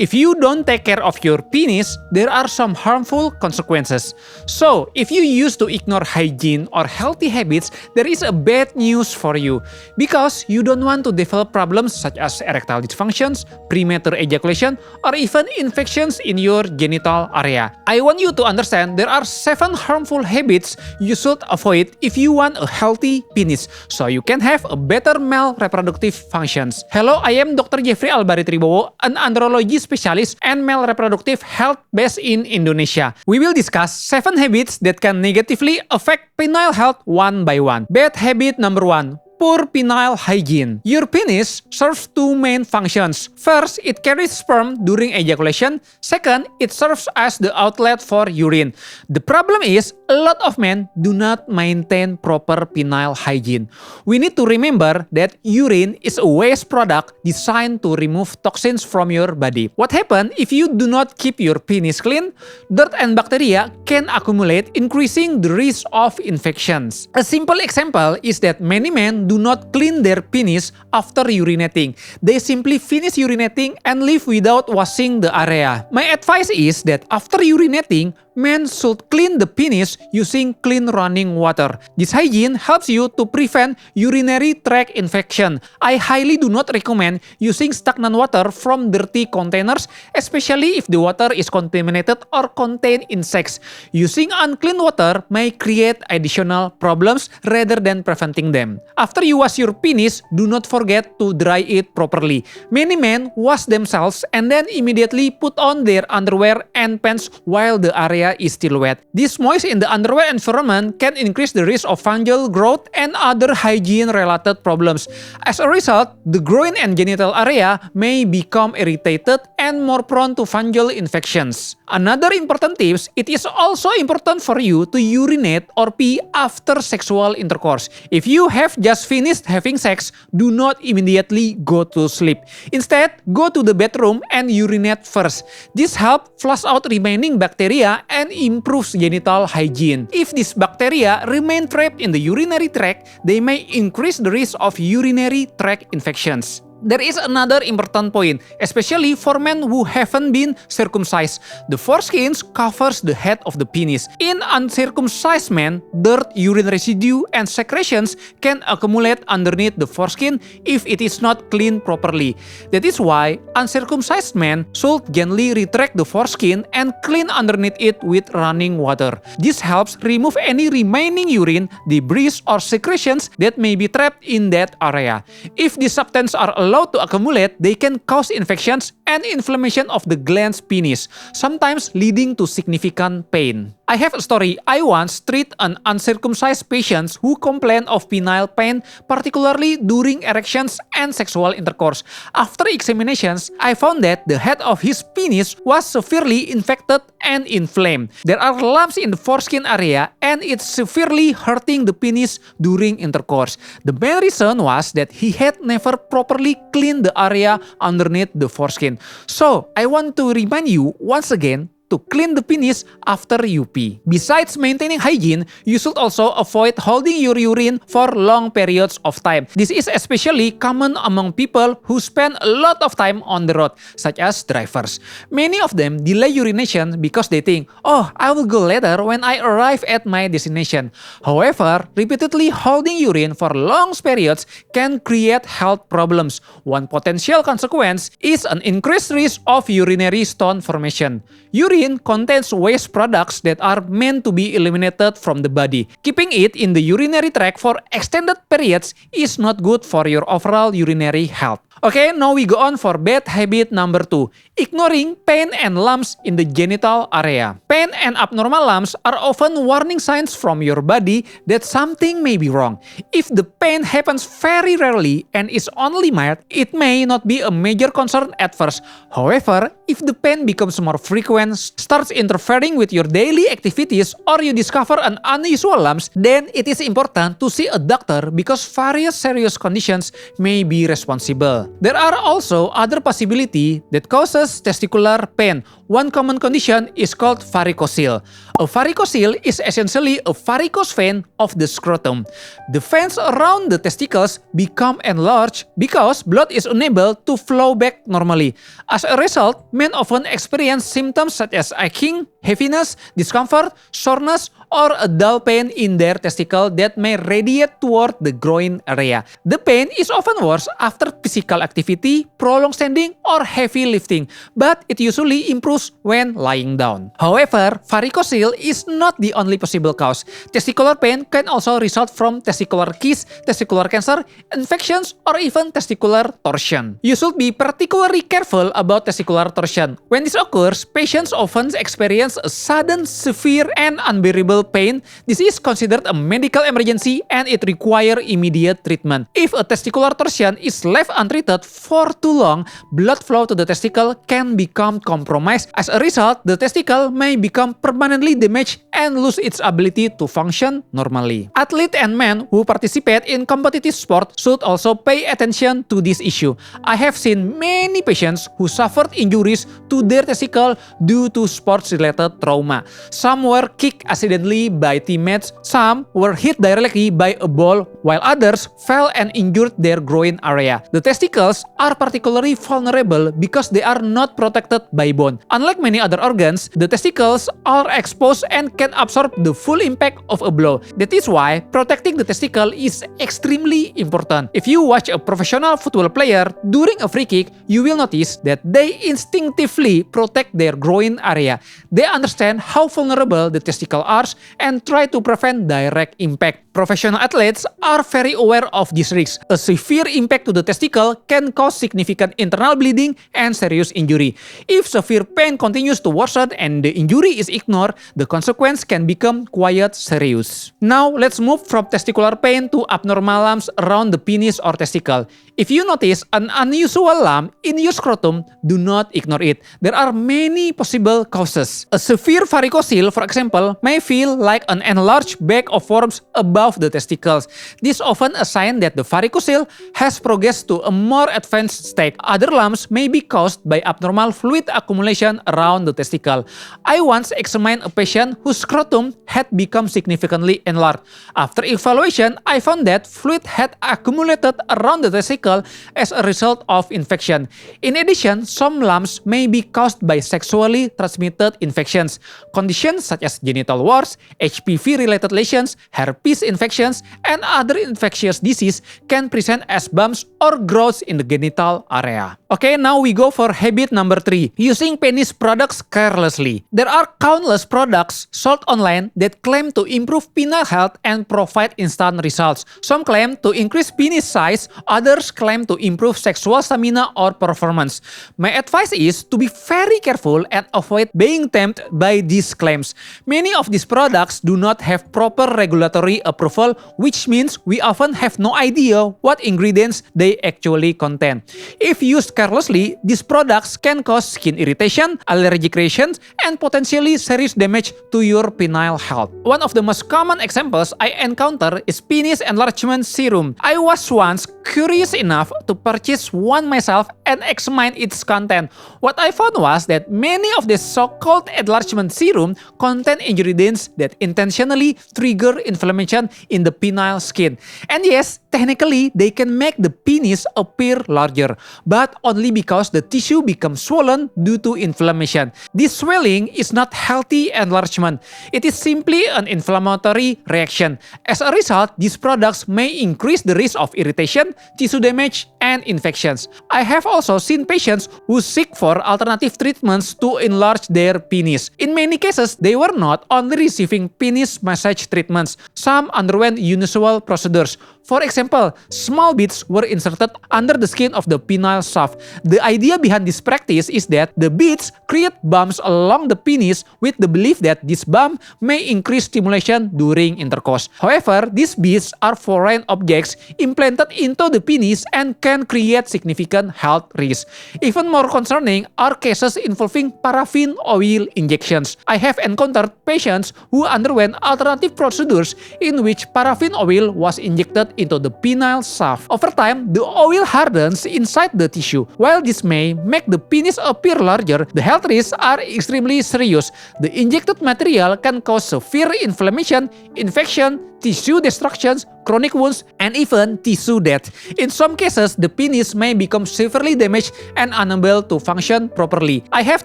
If you don't take care of your penis, there are some harmful consequences. So, if you used to ignore hygiene or healthy habits, there is a bad news for you. Because you don't want to develop problems such as erectile dysfunctions, premature ejaculation, or even infections in your genital area. I want you to understand there are 7 harmful habits you should avoid if you want a healthy penis, so you can have a better male reproductive functions. Hello, I am Dr. Jeffrey Albari Tribowo, an andrology specialist and male reproductive health based in Indonesia. We will discuss 7 habits that can negatively affect penile health one by one. Bad habit number 1. Poor penile hygiene. Your penis serves 2 main functions. First, it carries sperm during ejaculation. Second, it serves as the outlet for urine. The problem is, a lot of men do not maintain proper penile hygiene. We need to remember that urine is a waste product designed to remove toxins from your body. What happens if you do not keep your penis clean? Dirt and bacteria can accumulate, increasing the risk of infections. A simple example is that many men do not clean their penis after urinating. They simply finish urinating and leave without washing the area. My advice is that after urinating, men should clean the penis using clean running water. This hygiene helps you to prevent urinary tract infection. I highly do not recommend using stagnant water from dirty containers, especially if the water is contaminated or contain insects. Using unclean water may create additional problems rather than preventing them. After you wash your penis, do not forget to dry it properly. Many men wash themselves and then immediately put on their underwear and pants while the area is still wet. This moist in the underwear environment can increase the risk of fungal growth and other hygiene-related problems. As a result, the groin and genital area may become irritated and more prone to fungal infections. Another important tip, it is also important for you to urinate or pee after sexual intercourse. If you have just finished having sex, do not immediately go to sleep. Instead, go to the bathroom and urinate first. This helps flush out remaining bacteria and improves genital hygiene. If these bacteria remain trapped in the urinary tract, they may increase the risk of urinary tract infections. There is another important point, especially for men who haven't been circumcised. The foreskin covers the head of the penis. In uncircumcised men, dirt, urine residue, and secretions can accumulate underneath the foreskin if it is not cleaned properly. That is why uncircumcised men should gently retract the foreskin and clean underneath it with running water. This helps remove any remaining urine, debris, or secretions that may be trapped in that area. If these substances are allowed to accumulate, they can cause infections and inflammation of the glans penis, sometimes leading to significant pain. I have a story. I once treated an uncircumcised patient who complained of penile pain, particularly during erections and sexual intercourse. After examinations, I found that the head of his penis was severely infected and inflamed. There are lumps in the foreskin area and it's severely hurting the penis during intercourse. The main reason was that he had never properly cleaned the area underneath the foreskin. So, I want to remind you once again to clean the penis after you pee. Besides maintaining hygiene, you should also avoid holding your urine for long periods of time. This is especially common among people who spend a lot of time on the road, such as drivers. Many of them delay urination because they think, oh, I will go later when I arrive at my destination. However, repeatedly holding urine for long periods can create health problems. One potential consequence is an increased risk of urinary stone formation. Urine contains waste products that are meant to be eliminated from the body. Keeping it in the urinary tract for extended periods is not good for your overall urinary health. Okay, now we go on for bad habit number 2. Ignoring pain and lumps in the genital area. Pain and abnormal lumps are often warning signs from your body that something may be wrong. If the pain happens very rarely and is only mild, it may not be a major concern at first. However, if the pain becomes more frequent, starts interfering with your daily activities, or you discover an unusual lumps, then it is important to see a doctor because various serious conditions may be responsible. There are also other possibilities that causes testicular pain. One common condition is called varicocele. A varicocele is essentially a varicose vein of the scrotum. The veins around the testicles become enlarged because blood is unable to flow back normally. As a result, men often experience symptoms such as aching, heaviness, discomfort, soreness, or a dull pain in their testicle that may radiate toward the groin area. The pain is often worse after physical activity, prolonged standing, or heavy lifting, but it usually improves when lying down. However, varicocele is not the only possible cause. Testicular pain can also result from testicular cysts, testicular cancer, infections, or even testicular torsion. You should be particularly careful about testicular torsion. When this occurs, patients often experience a sudden, severe, and unbearable pain. This is considered a medical emergency and it requires immediate treatment. If a testicular torsion is left untreated for too long, blood flow to the testicle can become compromised. As a result, the testicle may become permanently damaged and lose its ability to function normally. Athletes and men who participate in competitive sport should also pay attention to this issue. I have seen many patients who suffered injuries to their testicle due to sports-related trauma. Some were kicked accidentally by teammates, some were hit directly by a ball, while others fell and injured their groin area. The testicles are particularly vulnerable because they are not protected by bone. Unlike many other organs, the testicles are exposed and can absorb the full impact of a blow. That is why protecting the testicle is extremely important. If you watch a professional football player during a free kick, you will notice that they instinctively protect their groin area. They understand how vulnerable the testicle are and try to prevent direct impact. Professional athletes are very aware of this risk. A severe impact to the testicle can cause significant internal bleeding and serious injury. If severe pain continues to worsen and the injury is ignored, the consequence can become quite serious. Now, let's move from testicular pain to abnormal lumps around the penis or testicle. If you notice an unusual lump in your scrotum, do not ignore it. There are many possible causes. A severe varicocele, for example, may feel like an enlarged bag of worms above the testicles. This is often a sign that the varicocele has progressed to a more advanced state. Other lumps may be caused by abnormal fluid accumulation around the testicle. I once examined a patient whose scrotum had become significantly enlarged. After evaluation, I found that fluid had accumulated around the testicle as a result of infection. In addition, some lumps may be caused by sexually transmitted infections. Conditions such as genital warts, HPV-related lesions, herpes infections, and other infectious disease can present as bumps or growths in the genital area. Okay, now we go for habit number 3, using penis products carelessly. There are countless products sold online that claim to improve penile health and provide instant results. Some claim to increase penis size, others claim to improve sexual stamina or performance. My advice is to be very careful and avoid being tempted by these claims. Many of these products do not have proper regulatory approval, which means we often have no idea what ingredients they actually contain. If used carelessly, these products can cause skin irritation, allergic reactions, and potentially serious damage to your penile health. One of the most common examples I encounter is penis enlargement serum. I was once curious enough to purchase one myself and examine its content. What I found was that many of the so-called enlargement serum contain ingredients that intentionally trigger inflammation in the penile skin. And yes, technically they can make the penis appear larger, but only because the tissue becomes swollen due to inflammation. This swelling is not healthy enlargement. It is simply an inflammatory reaction. As a result, these products may increase the risk of irritation, tissue damage, and infections. I have also seen patients who seek for alternative treatments to enlarge their penis. In many cases, they were not only receiving penis massage treatments. Some underwent unusual procedures. For example, small beads were inserted under the skin of the penile shaft. The idea behind this practice is that the beads create bumps along the penis with the belief that this bump may increase stimulation during intercourse. However, these beads are foreign objects implanted into the penis and can create significant health risks. Even more concerning are cases involving paraffin oil injections. I have encountered patients who underwent alternative procedures in which paraffin oil was injected inserted into the penile shaft. Over time, the oil hardens inside the tissue. While this may make the penis appear larger, the health risks are extremely serious. The injected material can cause severe inflammation, infection, tissue destructions, chronic wounds, and even tissue death. In some cases, the penis may become severely damaged and unable to function properly. I have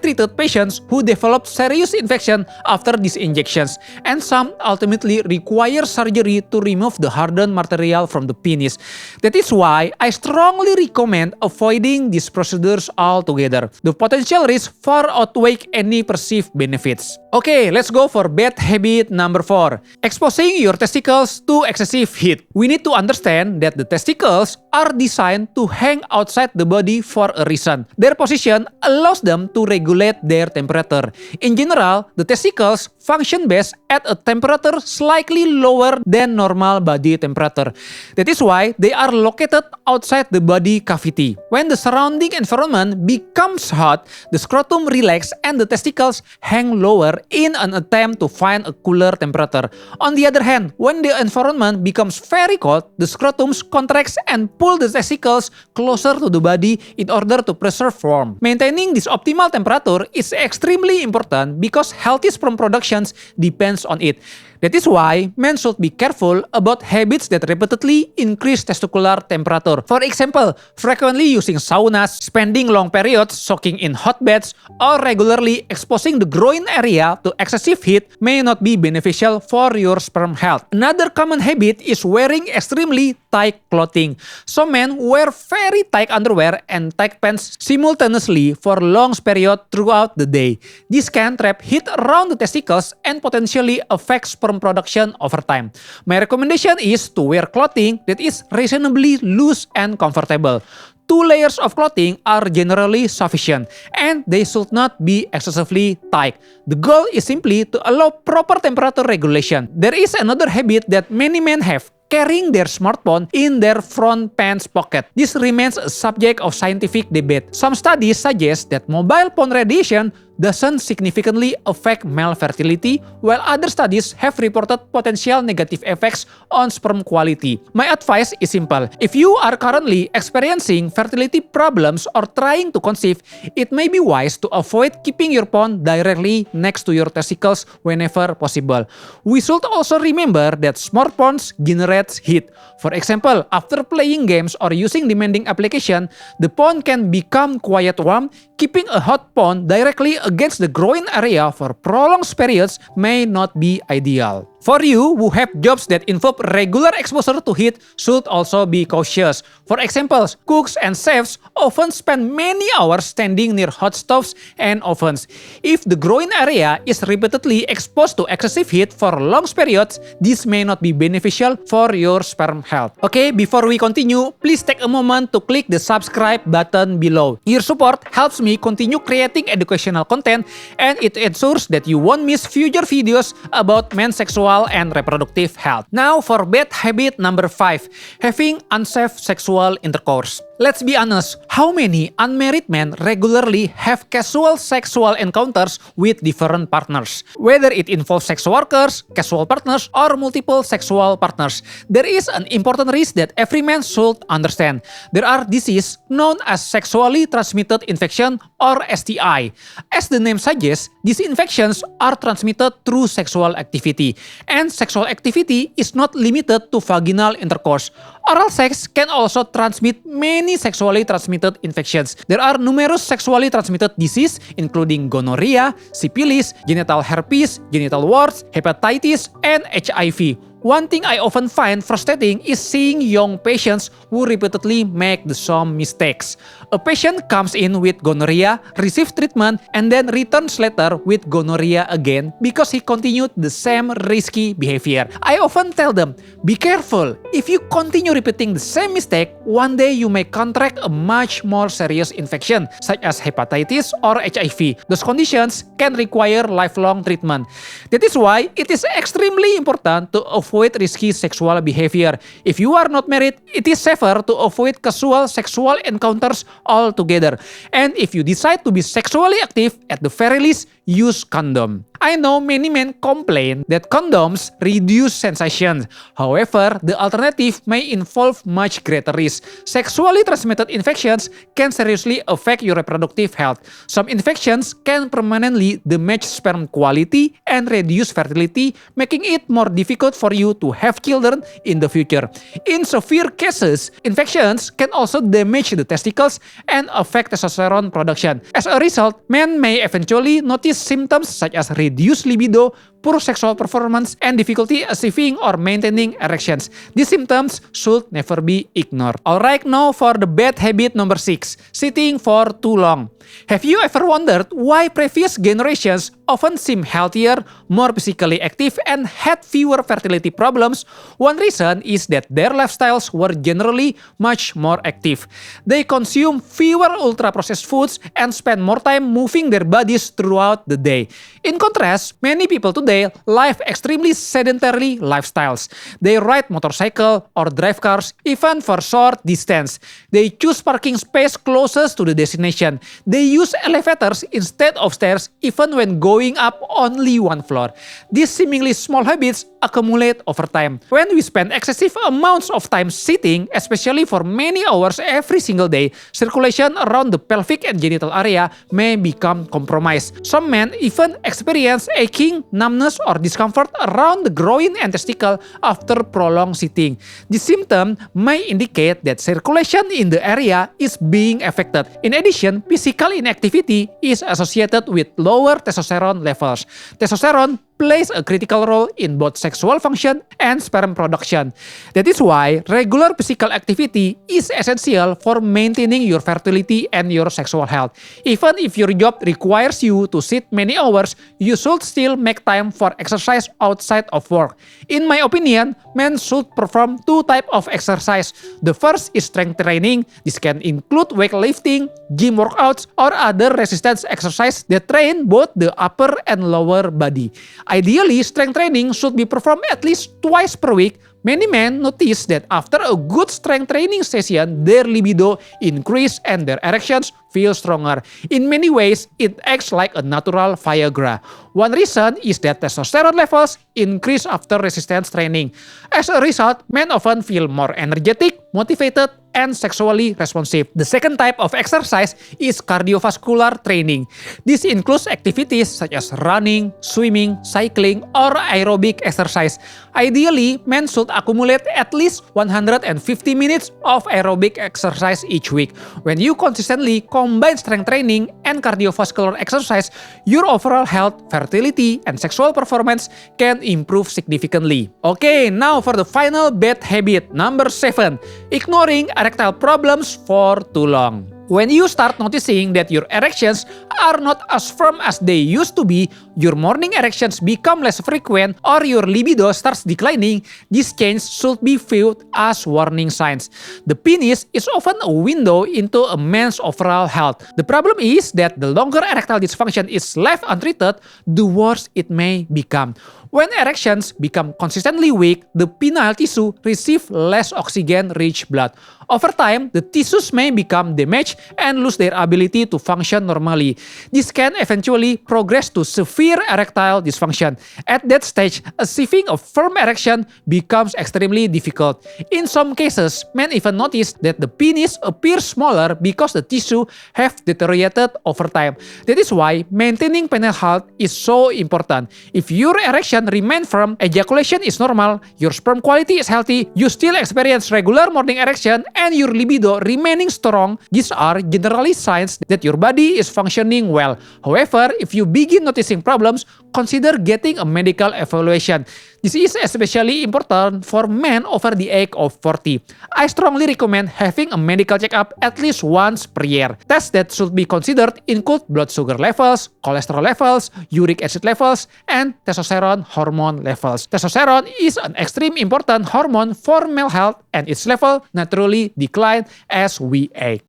treated patients who developed serious infection after these injections, and some ultimately require surgery to remove the hardened material from the penis. That is why I strongly recommend avoiding these procedures altogether. The potential risks far outweigh any perceived benefits. Okay, let's go for bad habit number 4. Exposing your testicles to excessive heat. We need to understand that the testicles are designed to hang outside the body for a reason. Their position allows them to regulate their temperature. In general, the testicles function best at a temperature slightly lower than normal body temperature. That is why they are located outside the body cavity. When the surrounding environment becomes hot, the scrotum relaxes and the testicles hang lower in an attempt to find a cooler temperature. On the other hand, when the environment becomes very cold, the scrotum contracts and pull the testicles closer to the body in order to preserve warmth. Maintaining this optimal temperature is extremely important because healthy sperm production depends on it. That is why men should be careful about habits that repeatedly increase testicular temperature. For example, frequently using saunas, spending long periods soaking in hot baths, or regularly exposing the groin area to excessive heat may not be beneficial for your sperm health. Another common habit is wearing extremely tight clothing. Some men wear very tight underwear and tight pants simultaneously for long periods throughout the day. This can trap heat around the testicles and potentially affect sperm production over time. My recommendation is to wear clothing that is reasonably loose and comfortable. 2 layers of clothing are generally sufficient, and they should not be excessively tight. The goal is simply to allow proper temperature regulation. There is another habit that many men have: carrying their smartphone in their front pants pocket. This remains a subject of scientific debate. Some studies suggest that mobile phone radiation doesn't significantly affect male fertility, while other studies have reported potential negative effects on sperm quality. My advice is simple. If you are currently experiencing fertility problems or trying to conceive, it may be wise to avoid keeping your phone directly next to your testicles whenever possible. We should also remember that smartphones generate heat. For example, after playing games or using demanding application, the phone can become quite warm. Keeping a hot phone directly against the groin area for prolonged periods may not be ideal. For you who have jobs that involve regular exposure to heat should also be cautious. For example, cooks and chefs often spend many hours standing near hot stoves and ovens. If the groin area is repeatedly exposed to excessive heat for long periods, this may not be beneficial for your sperm health. Okay, before we continue, please take a moment to click the subscribe button below. Your support helps me continue creating educational content, and it ensures that you won't miss future videos about men's sexual and reproductive health. Now for bad habit number 5, having unsafe sexual intercourse. Let's be honest, how many unmarried men regularly have casual sexual encounters with different partners? Whether it involves sex workers, casual partners, or multiple sexual partners, there is an important risk that every man should understand. There are diseases known as sexually transmitted infection or STI. As the name suggests, these infections are transmitted through sexual activity, and sexual activity is not limited to vaginal intercourse. Oral sex can also transmit many sexually transmitted infections. There are numerous sexually transmitted diseases including gonorrhea, syphilis, genital herpes, genital warts, hepatitis, and HIV. One thing I often find frustrating is seeing young patients who repeatedly make the same mistakes. A patient comes in with gonorrhea, receives treatment, and then returns later with gonorrhea again because he continued the same risky behavior. I often tell them, be careful. If you continue repeating the same mistake, one day you may contract a much more serious infection, such as hepatitis or HIV. Those conditions can require lifelong treatment. That is why it is extremely important to avoid risky sexual behavior. If you are not married, it is safer to avoid casual sexual encounters altogether. And if you decide to be sexually active, at the very least, use condom. I know many men complain that condoms reduce sensation. However, the alternative may involve much greater risk. Sexually transmitted infections can seriously affect your reproductive health. Some infections can permanently damage sperm quality and reduce fertility, making it more difficult for you to have children in the future. In severe cases, infections can also damage the testicles and affect testosterone production. As a result, men may eventually notice symptoms such as reduced libido, poor sexual performance, and difficulty achieving or maintaining erections. These symptoms should never be ignored. Alright, now for the bad habit number 6, sitting for too long. Have you ever wondered why previous generations often seem healthier, more physically active, and had fewer fertility problems? One reason is that their lifestyles were generally much more active. They consume fewer ultra-processed foods and spend more time moving their bodies throughout the day. In contrast, many people today live extremely sedentary lifestyles. They ride motorcycle or drive cars even for short distance. They choose parking space closest to the destination. They use elevators instead of stairs even when going up only one floor. These seemingly small habits accumulate over time. When we spend excessive amounts of time sitting, especially for many hours every single day, circulation around the pelvic and genital area may become compromised. Some men even experience aching, numbness, or discomfort around the groin and testicle after prolonged sitting. This symptom may indicate that circulation in the area is being affected. In addition, physical inactivity is associated with lower testosterone levels. Testosterone plays a critical role in both sexual function and sperm production. That is why regular physical activity is essential for maintaining your fertility and your sexual health. Even if your job requires you to sit many hours, you should still make time for exercise outside of work. In my opinion, men should perform two types of exercise. The first is strength training. This can include weightlifting, gym workouts, or other resistance exercise that train both the upper and lower body. Ideally, strength training should be performed at least twice per week. Many men notice that after a good strength training session, their libido increase and their erections feel stronger. In many ways, it acts like a natural Viagra. One reason is that testosterone levels increase after resistance training. As a result, men often feel more energetic, motivated, and sexually responsive. The second type of exercise is cardiovascular training. This includes activities such as running, swimming, cycling, or aerobic exercise. Ideally, men should accumulate at least 150 minutes of aerobic exercise each week. When you consistently combine strength training and cardiovascular exercise, your overall health, fertility, and sexual performance can improve significantly. Okay, now for the final bad habit, number 7, ignoring erectile problems for too long. When you start noticing that your erections are not as firm as they used to be, your morning erections become less frequent, or your libido starts declining, this change should be viewed as warning signs. The penis is often a window into a man's overall health. The problem is that the longer erectile dysfunction is left untreated, the worse it may become. When erections become consistently weak, the penile tissue receives less oxygen-rich blood. Over time, the tissues may become damaged and lose their ability to function normally. This can eventually progress to severe erectile dysfunction. At that stage, achieving a firm erection becomes extremely difficult. In some cases, men even notice that the penis appears smaller because the tissue have deteriorated over time. That is why maintaining penile health is so important. If your erection remains firm, ejaculation is normal, your sperm quality is healthy, you still experience regular morning erection, and your libido remaining strong, these are generally signs that your body is functioning well. However, if you begin noticing problems, consider getting a medical evaluation. This is especially important for men over the age of 40. I strongly recommend having a medical checkup at least once per year. Tests that should be considered include blood sugar levels, cholesterol levels, uric acid levels, and testosterone hormone levels. Testosterone is an extremely important hormone for male health, and its level naturally decline as we age.